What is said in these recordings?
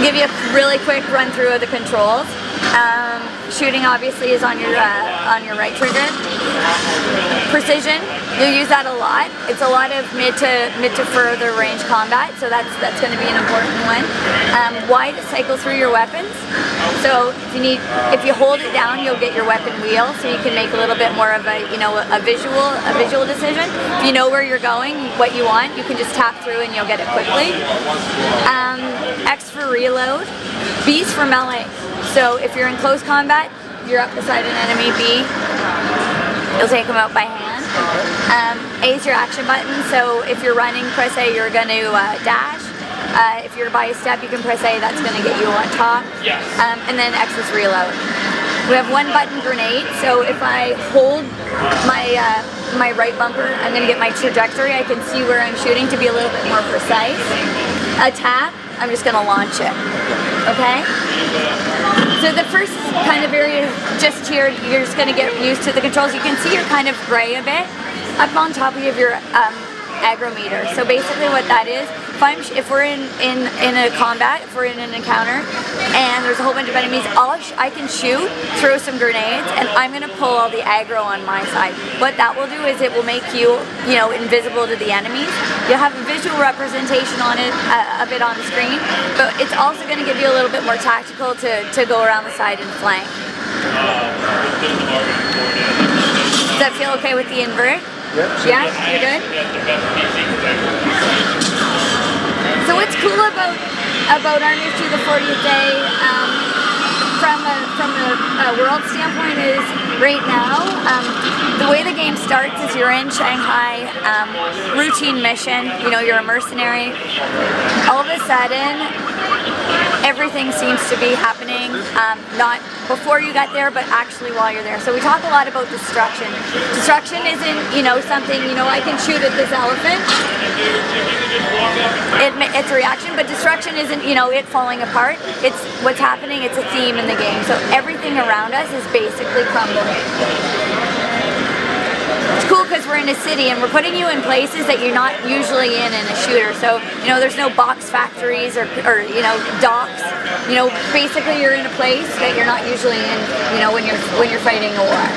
I'll give you a really quick run through of the controls. Shooting obviously is on your right trigger. Precision, you'll use that a lot. It's a lot of mid to further range combat, so that's going to be an important one. Wide cycle through your weapons. So if you hold it down, you'll get your weapon wheel, so you can make a little bit more of a visual decision. If you know where you're going, what you want, you can just tap through and you'll get it quickly. X for reload. B's for melee. So if you're in close combat, you're up beside an enemy. B, you'll take them out by hand. A is your action button, so if you're running, press A, you're going to dash. If you're by a step, you can press A, that's going to get you on top. Yes. And then X is reload. We have one button grenade, so if I hold my right bumper, I'm going to get my trajectory. I can see where I'm shooting to be a little bit more precise. A tap, I'm just going to launch it. Okay? So the first kind of area just here, you're just going to get used to the controls. You can see you're kind of gray a bit up on top of your aggro meter. So basically what that is, if we're in a combat, if we're in an encounter, and there's a whole bunch of enemies, I can shoot, throw some grenades, and I'm going to pull all the aggro on my side. What that will do is it will make you, invisible to the enemies. You'll have a visual representation on it, of it on the screen, but it's also going to give you a little bit more tactical to go around the side and flank. Does that feel okay with the invert? Yeah, you're good? So what's cool about our move to the 40th day from a world standpoint is right now, the way the game starts is you're in Shanghai, routine mission, you're a mercenary. All of a sudden, everything seems to be happening, not before you got there, but actually while you're there. So we talk a lot about destruction. Destruction isn't, something, I can shoot at this elephant. It's a reaction, but destruction isn't, it falling apart. It's what's happening, it's a theme in the game. So everything around us is basically crumbling. It's cool because we're in a city and we're putting you in places that you're not usually in a shooter. So, there's no box factories or docks. Basically you're in a place that you're not usually in, when you're fighting a war.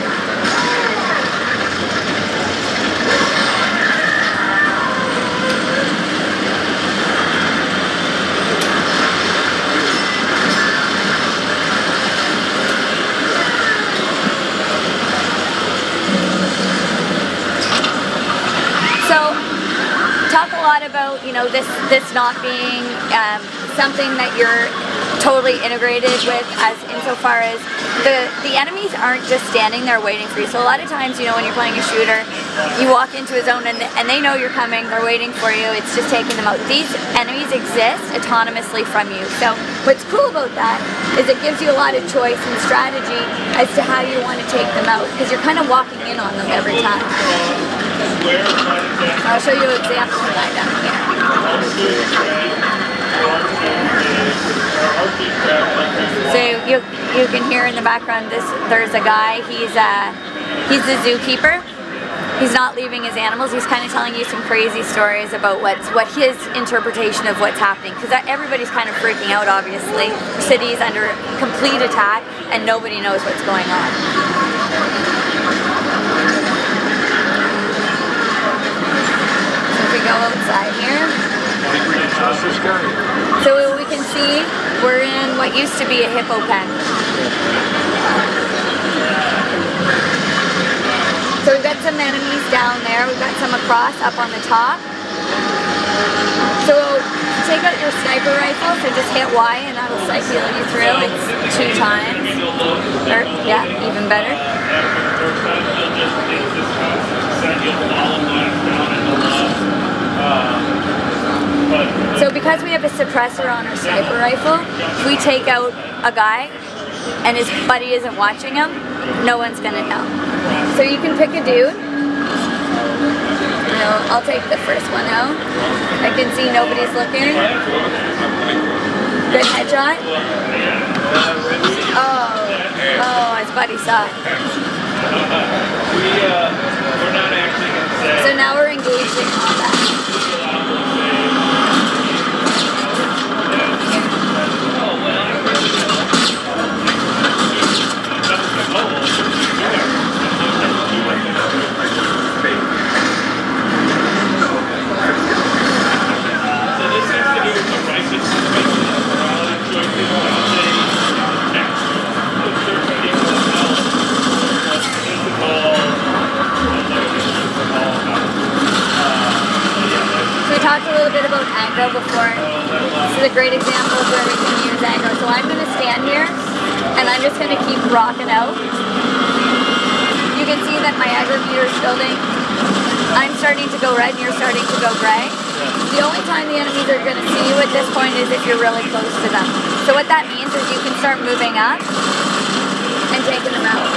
About this not being something that you're totally integrated with, as insofar as the enemies aren't just standing there waiting for you. So a lot of times, when you're playing a shooter, you walk into a zone and they know you're coming, they're waiting for you, it's just taking them out. These enemies exist autonomously from you. So what's cool about that is it gives you a lot of choice and strategy as to how you want to take them out, because you're kind of walking in on them every time. I'll show you an example of that down here. So you can hear in the background there's a guy, he's a zookeeper. He's not leaving his animals, he's kind of telling you some crazy stories about what his interpretation of what's happening, because everybody's kind of freaking out, obviously. The city's under complete attack and nobody knows what's going on. We go outside here. So we can see we're in what used to be a hippo pen. So we've got some enemies down there, we've got some across up on the top. So take out your sniper rifle, so just hit Y and that'll cycle you through. It's 2 times. Or, yeah, even better. So because we have a suppressor on our sniper rifle, if we take out a guy and his buddy isn't watching him, no one's gonna know. So you can pick a dude. I'll take the first one out. I can see nobody's looking. Good headshot. Oh, his buddy saw it. So now we're engaged in combat. a great example of where we can use aggro. So I'm going to stand here, and I'm just going to keep rocking out. You can see that my aggro meter is building. I'm starting to go red, and you're starting to go gray. The only time the enemies are going to see you at this point is if you're really close to them. So what that means is you can start moving up and taking them out.